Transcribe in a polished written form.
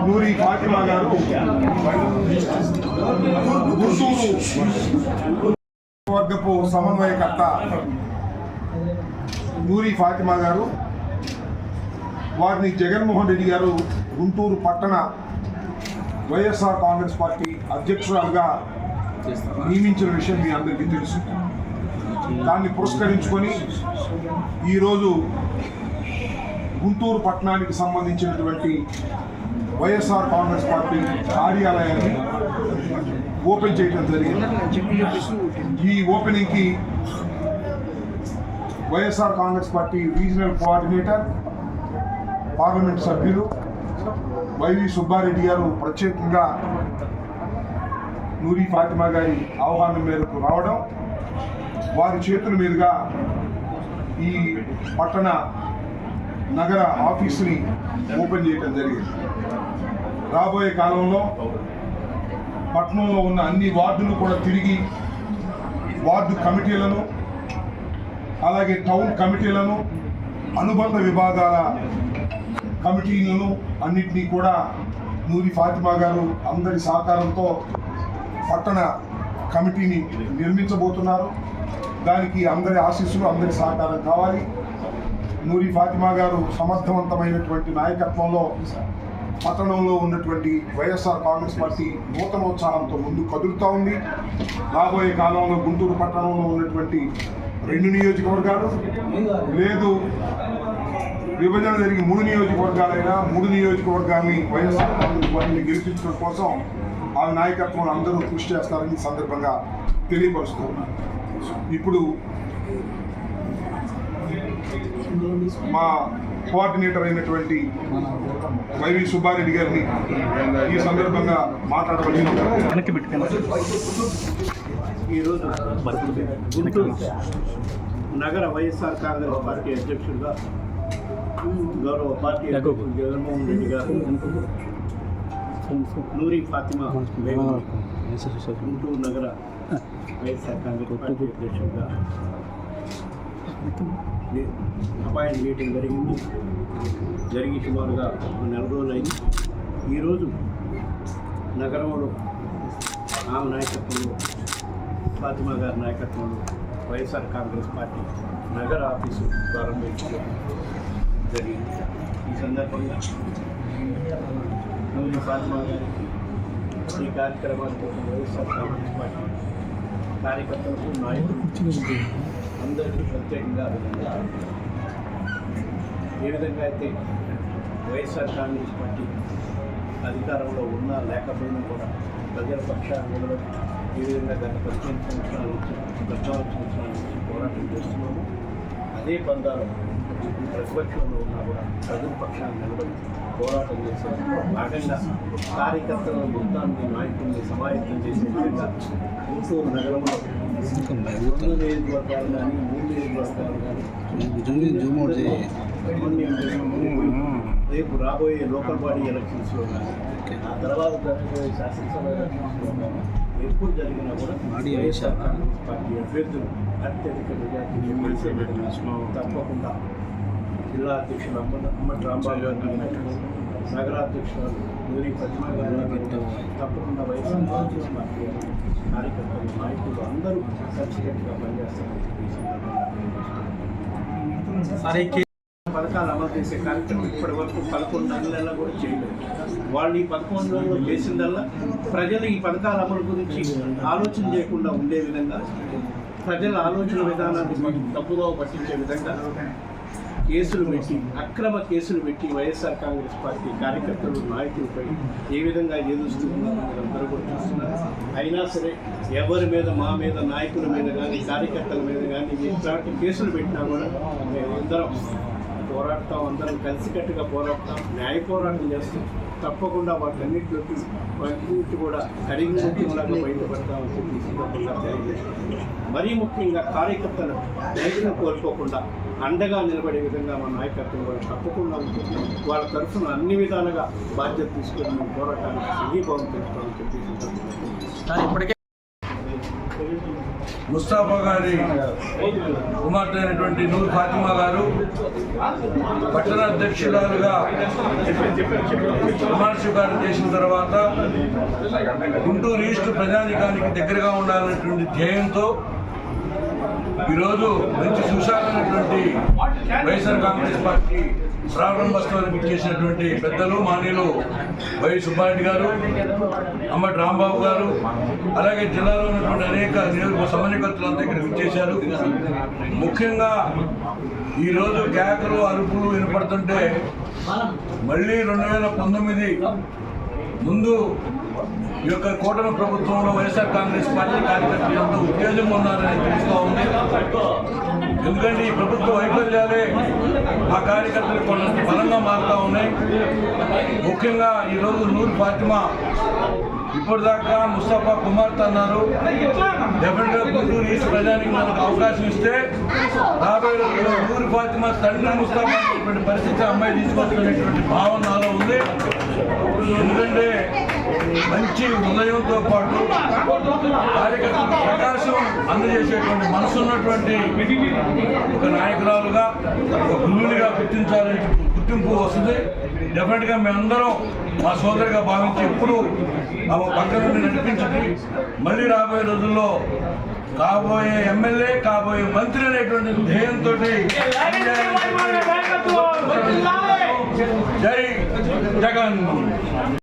నూరి ఫాతిమా గారు వర్గపు సమన్వయకర్త నూరి ఫాతిమా గారు వారిని జగన్మోహన్ రెడ్డి గారు గుంటూరు పట్టణ వైఎస్ఆర్ కాంగ్రెస్ పార్టీ అధ్యక్షురాలుగా నియమించిన విషయం మీ అందరికీ తెలుసు. దాన్ని పురస్కరించుకొని ఈరోజు గుంటూరు పట్టణానికి సంబంధించినటువంటి వైఎస్ఆర్ కాంగ్రెస్ పార్టీ కార్యాలయాన్ని ఓపెన్ చేయడం జరిగింది. ఈ ఓపెనింగ్కి YSR Congress party regional coordinator parliament సభ్యులు వైవి సుబ్బారెడ్డి గారు ప్రత్యేకంగా నూరి ఫాతిమా గారి ఆహ్వానం మేరకు రావడం, వారి చేతుల మీదుగా ఈ పట్టణ నగర ఆఫీసుని ఓపెన్ చేయడం జరిగింది. రాబోయే కాలంలో పట్టణంలో ఉన్న అన్ని వార్డులు కూడా తిరిగి వార్డు కమిటీలను, అలాగే టౌన్ కమిటీలను, అనుబంధ విభాగాల కమిటీలను అన్నింటినీ కూడా నూరి ఫాతిమా గారు అందరి సహకారంతో పట్టణ కమిటీని నిర్మించబోతున్నారు. దానికి అందరి ఆశీస్సులు, అందరి సహకారం కావాలి. నూరి ఫాతిమా గారు సమర్థవంతమైనటువంటి నాయకత్వంలో పట్టణంలో ఉన్నటువంటి వైఎస్ఆర్ కాంగ్రెస్ పార్టీ నూతనోత్సాహంతో ముందుకు కదులుతూ ఉంది. రాబోయే కాలంలో గుంటూరు పట్టణంలో ఉన్నటువంటి 2 నియోజకవర్గాలు, లేదు విభజన జరిగి 3 నియోజకవర్గాలైనా 3 నియోజకవర్గాల్ని వైఎస్ఆర్ కాంగ్రెస్ పార్టీని గెలిపించడం కోసం ఆ నాయకత్వం అందరూ కృషి చేస్తారని సందర్భంగా తెలియపరుస్తున్నారు. ఇప్పుడు మా కోఆర్డినేటర్ అయినటువంటి వైవి సుబ్బారెడ్డి గారిని ఈ సందర్భంగా మాట్లాడవలసిన ఈరోజు గుంటూరు నగర వైఎస్ఆర్ కాంగ్రెస్ పార్టీ అధ్యక్షుడిగా గౌరవ పార్టీ అధ్యక్షుడు జగన్మోహన్ రెడ్డి గారు నూరి ఫాతిమా గుంటూరు నగర వైఎస్ఆర్ కాంగ్రెస్ పార్టీ అధ్యక్షుడిగా అపాయింట్ మీటింగ్ జరిగి సుమారుగా 4 రోజులైంది. ఈరోజు నగరంలో ఆమె నాయకత్వంలో, ఫాతిమా గారి నాయకత్వంలో వైఎస్ఆర్ కాంగ్రెస్ పార్టీ నగర ఆఫీసు ప్రారంభించడం జరిగింది. ఈ సందర్భంగా నూరి ఫాతిమా గారికి ఈ కార్యక్రమానికి వైఎస్ఆర్ కాంగ్రెస్ పార్టీ కార్యకర్తలకు, నాయకులకు అందరికీ ప్రత్యేకంగా ఏ విధంగా అయితే వైఎస్ఆర్ కాంగ్రెస్ పార్టీ అధికారంలో ఉన్నా లేకపోయినా కూడా ప్రజల పక్షాన్ని నిలబడి ఏ విధంగా గత 15 సంవత్సరాల నుంచి 14 సంవత్సరాల నుంచి పోరాటం చేస్తున్నాము, అదే పందాలు ప్రతిపక్షంలో ఉన్నా కూడా ప్రజల పక్షాన్ని నిలబడి పోరాటం చేసే భాగంగా కార్యకర్తల మొత్తాన్ని, నాయకుల్ని సమాయత్తం చేసే విధంగా గుంటూరు నగరంలో 2 నియోజకవర్గాలు కానీ 3 నియోజకవర్గాలు కానీ రేపు రాబోయే లోకల్ బాడీ ఎలక్షన్స్లో కానీ ఆ తర్వాత జరగబోయే శాసనసభ ఎలక్షన్స్లో కానీ ఎప్పుడు జరిగినా కూడా వైఎస్ఆర్ కాంగ్రెస్ పార్టీ అభ్యర్థులు అత్యధిక మెజార్టీని గెలిచే విధంగా తప్పకుండా జిల్లా అధ్యక్షులు అమ్మటి రాంబాబు గారిని, నగరాధ్యక్షులు నూరి ఫాతిమా గారు తప్పకుండా వైఎస్ఆర్ కాంగ్రెస్ పార్టీ కార్యకర్తలు, నాయకులు అందరూ కలిసికట్టుగా పనిచేస్తారని పథకాలు అమలు చేసే కార్యక్రమం ఇప్పటి వరకు 11 నెలల్లో కూడా చేయలేదు. వాళ్ళు ఈ 11 నెలల్లో చేసిందల్లా ప్రజలు ఈ పథకాల అమలు గురించి ఆలోచన చేయకుండా ఉండే విధంగా, ప్రజల ఆలోచన విధానాన్ని తప్పుదో పట్టించే విధంగా కేసులు పెట్టి, అక్రమ కేసులు పెట్టి వైఎస్ఆర్ కాంగ్రెస్ పార్టీ కార్యకర్తలు, నాయకులపై ఏ విధంగా ఎదురుస్తున్నారో మీరందరూ కూడా చూస్తున్నారు. అయినా సరే ఎవరి మీద, మా మీద, నాయకుల మీద కానీ కార్యకర్తల మీద కానీ ఇట్లాంటి కేసులు పెట్టినా కూడా మేమందరం పోరాడతాం, అందరం కలిసికట్టుగా పోరాడతాం, న్యాయ పోరాటం చేస్తాం. తప్పకుండా వాటన్నిటిలోకి కూడా కరిగిపోయేలాగా బయటపడతామని చెప్పి సందర్భంగా తెలియజేస్తున్నాం. మరీ ముఖ్యంగా కార్యకర్తలు రైతులను కోల్పోకుండా అండగా నిలబడే విధంగా మా నాయకత్వం కూడా తప్పకుండా ఉంటుంది. వాళ్ళ తరఫున అన్ని విధాలుగా బాధ్యత తీసుకొని మేము పోరాటానికి సంఘీభావం తెలుస్తామని చెప్పి ముస్తాఫా గారి కుమార్తె అయినటువంటి నూర్ ఫాతిమా గారు పట్టణ అధ్యక్షురాలుగా ప్రమాణ స్వీకారం చేసిన తర్వాత గుంటూరు ఈస్ట్ ప్రజానికానికి దగ్గరగా ఉండాలనేటువంటి ధ్యేయంతో ఈరోజు మంచి సుశాలైనటువంటి వైఎస్ఆర్ కాంగ్రెస్ పార్టీ ప్రారంభోత్సవానికి ఇచ్చేసినటువంటి పెద్దలు మాన్యులు వైవి సుబ్బారెడ్డి గారు, అమ్మటి రాంబాబు గారు, అలాగే జిల్లాలో ఉన్నటువంటి అనేక సమన్వయకర్తలంతా ఇక్కడికి ఇచ్చేశారు. ముఖ్యంగా ఈరోజు కేకలు, అరుపులు వినపడుతుంటే మళ్ళీ 2019 ముందు ఈ యొక్క కూటమి ప్రభుత్వంలో వైఎస్ఆర్ కాంగ్రెస్ పార్టీ కార్యకర్తలు ఎంతో ఉత్తేజంగా ఉన్నారని తెలుస్తూ ఉంది. ఎందుకంటే ఈ ప్రభుత్వ వైఫల్యాలే ఆ కార్యకర్తలు కొంత బలంగా మారుతూ ఉన్నాయి. ముఖ్యంగా ఈరోజు నూర్ ఫాతిమా ఇప్పటిదాకా ముస్తాఫా కుమార్తె అన్నారు. డెఫినెట్గా గుంటూరు ఈస్ట్ ప్రజానికి మనకు అవకాశం ఇస్తే రాబోయే రోజుల్లో నూర్ ఫాతిమా తండ్రి ముస్తాఫా పరిస్థితి అమ్మాయి తీసుకొస్తున్నటువంటి భావన నాలో ఉంది. ఎందుకంటే మంచి హృదయంతో పాటు కార్యకర్తలకు ప్రకాశం అందజేసేటువంటి మనసున్నటువంటి ఒక నాయకురాలుగా, ఒక గురువులుగా గుర్తింపు వస్తుంది. డెఫినెట్గా మేమందరం మా సోదరిగా భావించి ఎప్పుడు ఆమె పక్క నుండి నడిపించి మళ్ళీ రాబోయే రోజుల్లో కాబోయే ఎమ్మెల్యే, కాబోయే మంత్రి అనేటువంటి ధ్యేయంతో జై జగన్.